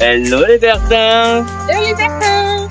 Hello les Bertins. Hello les Bertins.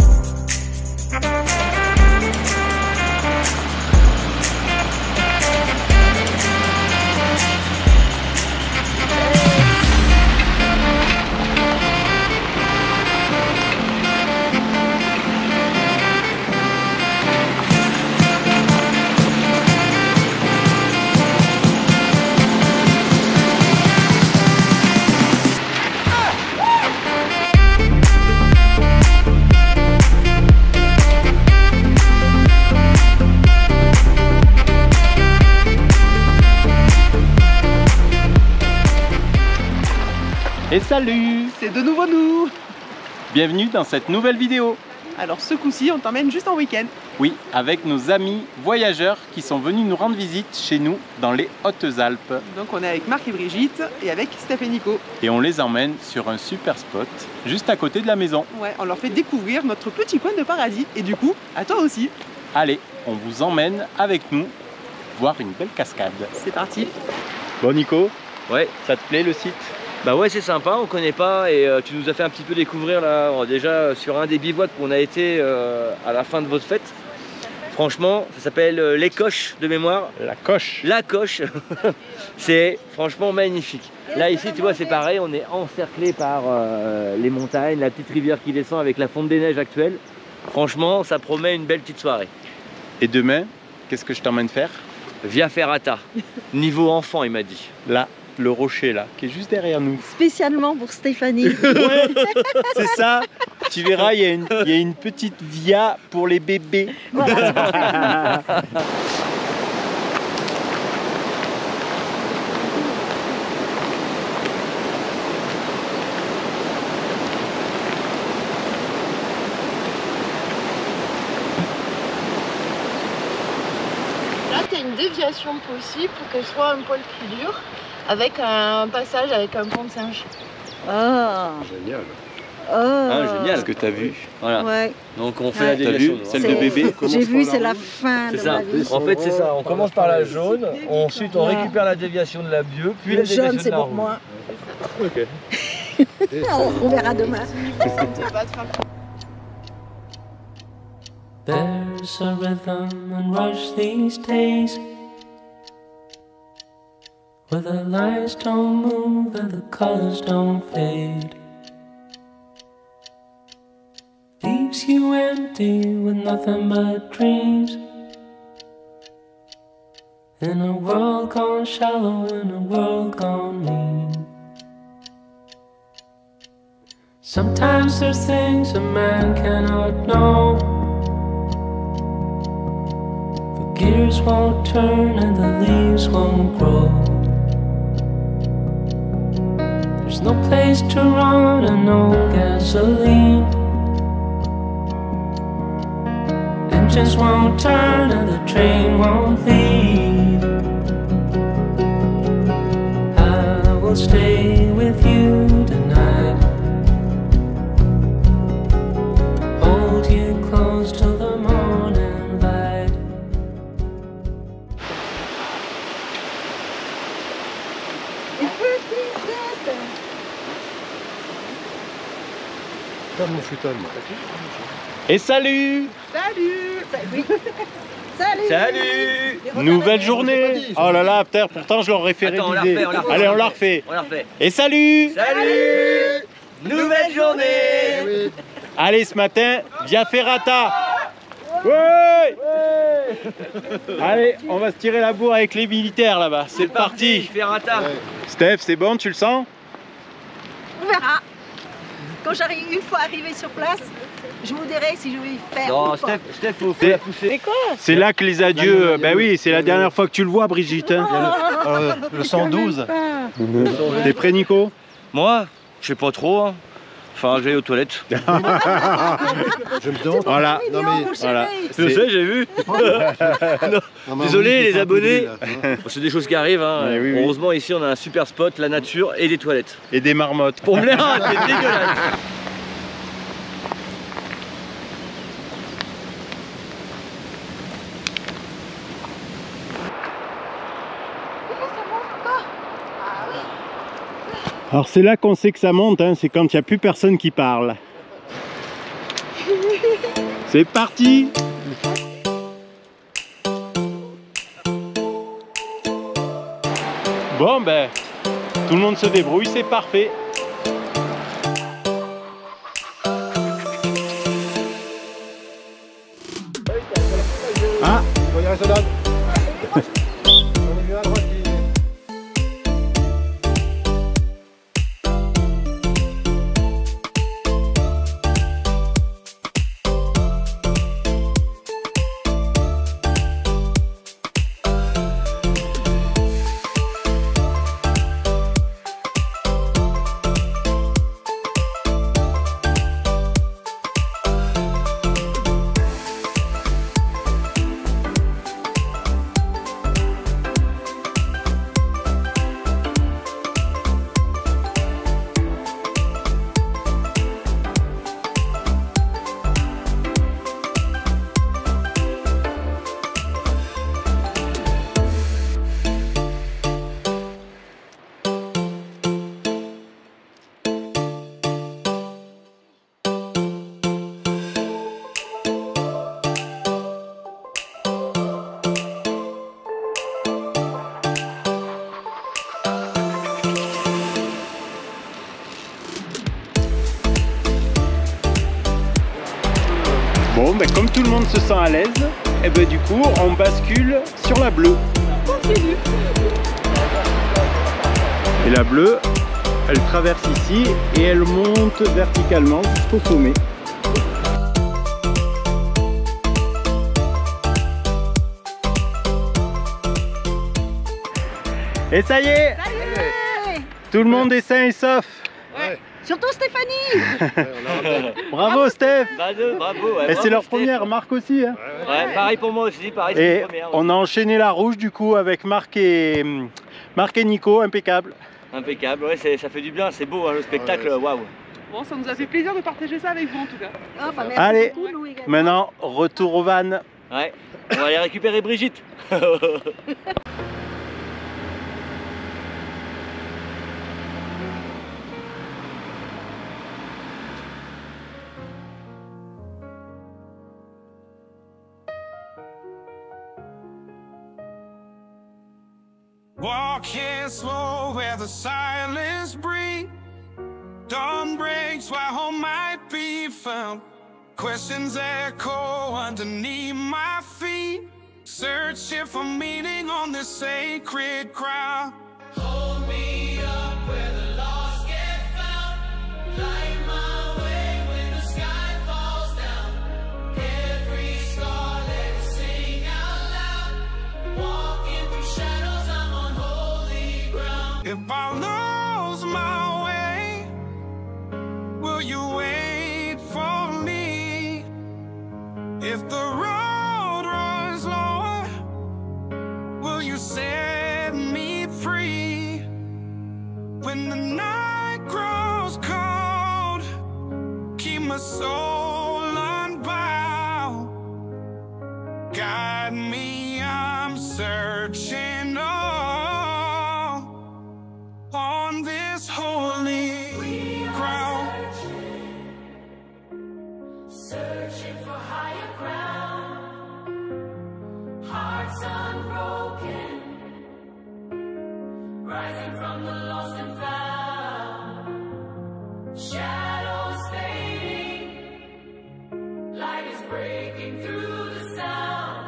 Et salut, c'est de nouveau nous. Bienvenue dans cette nouvelle vidéo. Alors ce coup-ci, on t'emmène juste en week-end. Oui, avec nos amis voyageurs qui sont venus nous rendre visite chez nous dans les Hautes-Alpes. Donc on est avec Marc et Brigitte et avec Steph et Nico. Et on les emmène sur un super spot juste à côté de la maison. Ouais, on leur fait découvrir notre petit coin de paradis. Et du coup, à toi aussi. Allez, on vous emmène avec nous voir une belle cascade. C'est parti. Bon Nico, Ouais, ça te plaît le site? bah ouais, c'est sympa, on connaît pas et tu nous as fait un petit peu découvrir là, déjà sur un des bivouacs qu'on a été à la fin de votre fête. Franchement, ça s'appelle les Coches de mémoire. La Coche. La Coche, c'est franchement magnifique. Là ici, tu vois, c'est pareil, on est encerclé par les montagnes, la petite rivière qui descend avec la fonte des neiges actuelle. Franchement, ça promet une belle petite soirée. Et demain, qu'est-ce que je t'emmène faire? Via Ferrata, niveau enfant, il m'a dit. Là, le rocher là, qui est juste derrière nous. Spécialement pour Stéphanie. Ouais, c'est ça. Tu verras, il y a une petite via pour les bébés. Voilà. Là, tu as une déviation possible pour qu'elle soit un poil plus dure, avec un passage avec un pont de singe. Oh. Génial. Oh. Ah, génial. Ce que tu as vu. Voilà. Ouais. Donc on fait Ouais. la T'as déviation. vu nous, hein. celle de bébé? J'ai vu, c'est la fin C'est de ça. ma vie. En fait, c'est ça. On commence par la jaune, ensuite on Ouais. récupère la déviation de la bleue, puis la Le déviation jaune, de c'est la pour rouge. moi. Ok. On verra demain. There's a rhythm and rush these days where the lights don't move and the colors don't fade. Leaves you empty with nothing but dreams. In a world gone shallow, in a world gone mean. Sometimes there's things a man cannot know. The gears won't turn and the leaves won't grow. There's no place to run and no gasoline. Engines won't turn and the train won't leave. I will stay with you tonight. Hold you close till the morning light. Une petite tête. Et salut. Salut. Salut. Salut. Nouvelle journée. Oh là là, putain, pourtant je l'aurais fait Attends, on la réviser. refait, on la refait. Allez, on la refait. On la refait. Et salut. Salut. Nouvelle journée. Allez, ce matin, via Ferrata. Ouais. Allez, on va se tirer la bourre avec les militaires là-bas. C'est parti. Ferrata. Steph, c'est bon, tu le sens? On verra. Quand j'arrive une fois arrivé sur place, je vous dirai si je vais y faire Non, ou pas. Steph, faut la pousser. Mais quoi? C'est là que les adieux. Ben oui, c'est la dernière fois que tu le vois, Brigitte. Hein. Le 112. T'es prêt, Nico? Moi, je sais pas trop. Hein. Enfin, j'allais aux toilettes. Je me demande. Voilà. Non, mais- Voilà. Je sais, j'ai vu. Non, mais Désolé, oui, les c'est un abonnés. peu nul, là, hein. C'est des choses qui arrivent. Hein. Mais oui, oui. Heureusement, ici, on a un super spot, la nature et des toilettes. Et des marmottes. Pour me l'air, c'est dégueulasse. Alors c'est là qu'on sait que ça monte, hein, c'est quand il n'y a plus personne qui parle. C'est parti! Bon ben, tout le monde se débrouille, c'est parfait. Ah! Voyez la salade. On est mieux à droite. Bon, ben, comme tout le monde se sent à l'aise, et ben, du coup, on bascule sur la bleue. Et la bleue, elle traverse ici et elle monte verticalement jusqu'au sommet. Et ça y est, tout le monde est sain et sauf. Ouais. Surtout Stéphanie. Bravo Steph. Bravo, ouais, Et c'est leur première, Marc aussi. Hein. Ouais, pareil pour moi aussi, pareil, c'est Et la première. on a enchaîné la rouge du coup avec Marc et Nico, impeccable. Impeccable, ouais, ça fait du bien, c'est beau hein, le spectacle, waouh. Bon, ça nous a fait plaisir de partager ça avec vous en tout cas. Ah, bah, merci Allez, beaucoup, Lou, également. maintenant retour au van. Ouais, on va aller récupérer Brigitte. Walking slow where the silence breathes. Dawn breaks where home might be found. Questions echo underneath my feet. Searching for meaning on this sacred ground. Hold me up where the lost get found. Light my way when the sky falls down. Every star let it sing out loud. Walking through shadows, I'm on holy ground. If I lose my way, will you wait for me? If the road runs lower, will you set me free? When the night grows cold, keep my soul unbound. Guide me, I'm searching on this holy ground. Searching for higher ground, hearts unbroken, rising from the lost and found, shadows fading, light is breaking through the sound.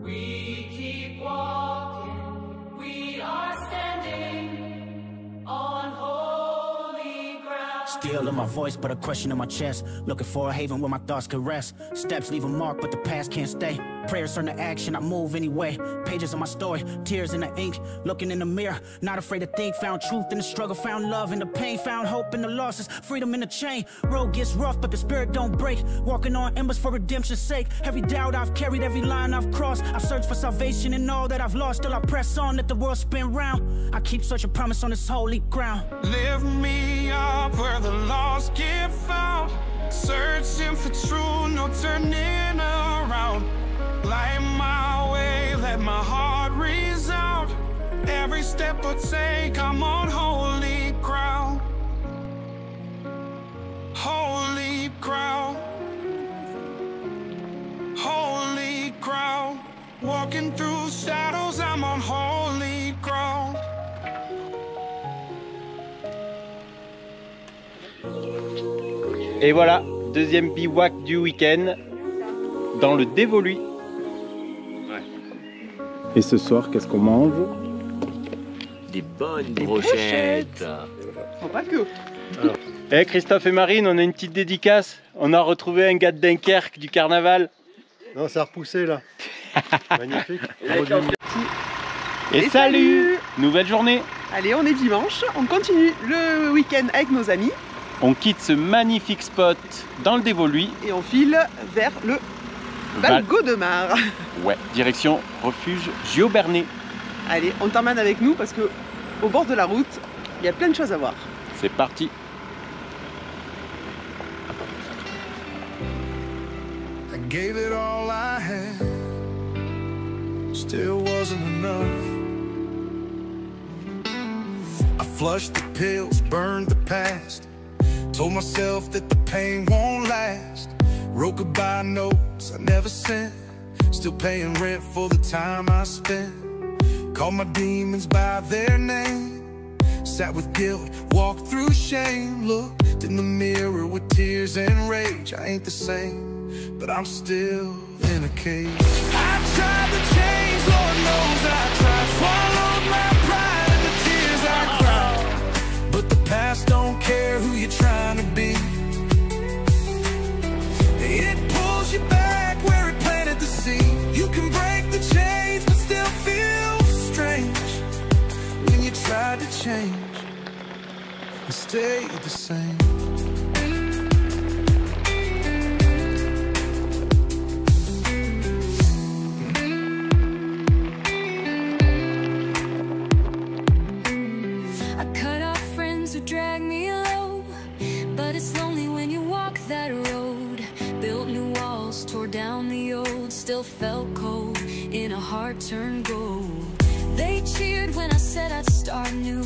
We keep walking, we are standing on holy ground. Still in my voice, but a question in my chest. Looking for a haven where my thoughts could rest. Steps leave a mark, but the past can't stay. Prayers turn to action, I move anyway. Pages of my story, tears in the ink. Looking in the mirror, not afraid to think. Found truth in the struggle, found love in the pain. Found hope in the losses, freedom in the chain. Road gets rough, but the spirit don't break. Walking on embers for redemption's sake. Every doubt I've carried, every line I've crossed. I search for salvation in all that I've lost. Still I press on, let the world spin round. I keep searching promise on this holy ground. Lift me up where the lost get found. Searching for truth, no turning around. Light my way, let my heart resound. Every step I take, I'm on holy ground. Holy ground. Holy ground. Walking through shadows, I'm on holy ground. Et voilà, deuxième bivouac du week-end dans le Dévoluy. Et ce soir, qu'est-ce qu'on mange? Des bonnes brochettes. Oh, pas que. Eh Christophe et Marine, on a une petite dédicace. On a retrouvé un gars de Dunkerque du carnaval. Non, ça a repoussé là. Magnifique. Et salut! Nouvelle journée. Allez, on est dimanche, on continue le week-end avec nos amis On quitte ce magnifique spot dans le Dévoluy. et on file vers le Val Gaudemar. Ouais, direction refuge Giobernay. Allez, on t'emmène avec nous parce que au bord de la route, il y a plein de choses à voir. C'est parti. I gave it all I had, still wasn't enough. I flushed the pills, burned the past, told myself that the pain won't last. Wrote goodbye notes I never sent, still paying rent for the time I spent. Called my demons by their name, sat with guilt, walked through shame. Looked in the mirror with tears and rage. I ain't the same, but I'm still in a cage. I tried to change, Lord knows I tried. Swallowed my pride and the tears I cried. But the past don't care who you're trying to be. It pulls you back where it planted the seed. You can break the chains but still feel strange when you try to change and stay the same. Drag me low, but it's lonely when you walk that road. Built new walls, tore down the old, still felt cold in a heart turned gold. They cheered when I said I'd start new,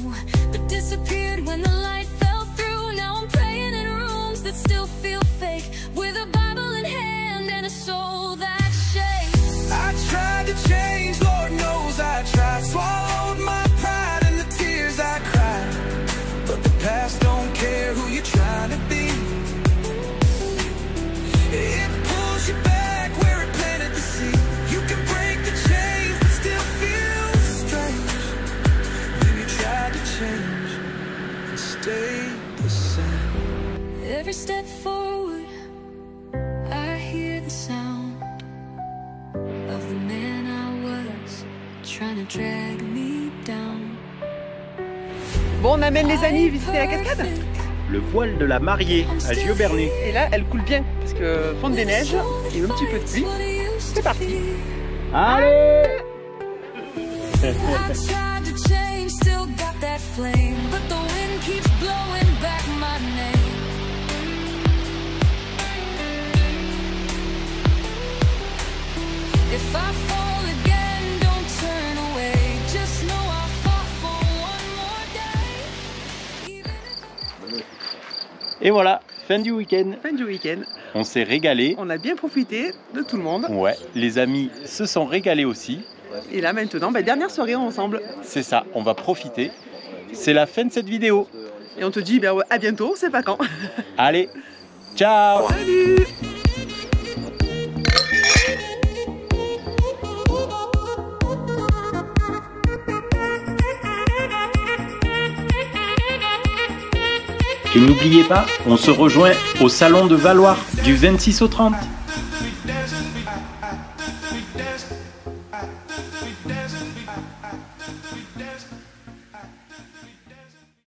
but disappeared when the light fell through. Now I'm praying in rooms that still feel fake, with a Bible in hand and a soul that shakes. I tried to change, Lord knows I tried. Swallowed my pride and the tears I cried. But the past don't care who you're trying to be. It pulls you back where it planted the seed. You can break the chains but still feel strange when you try to change and stay the same. Every step forward, I hear the sound of the man I was, trying to drag me down. Bon, on amène les amis visiter la cascade. Le voile de la mariée à Giobernay. Et là, elle coule bien parce que fonde des neiges et un petit peu de pluie. C'est parti. Allez! Et voilà, fin du week-end. Fin du week-end. On s'est régalé. On a bien profité de tout le monde. Ouais, les amis se sont régalés aussi. Et là maintenant, dernière soirée ensemble. C'est ça, on va profiter. C'est la fin de cette vidéo. Et on te dit à bientôt, c'est pas quand. Allez, ciao. Salut. Et n'oubliez pas, on se rejoint au salon de Valoir du 26 au 30.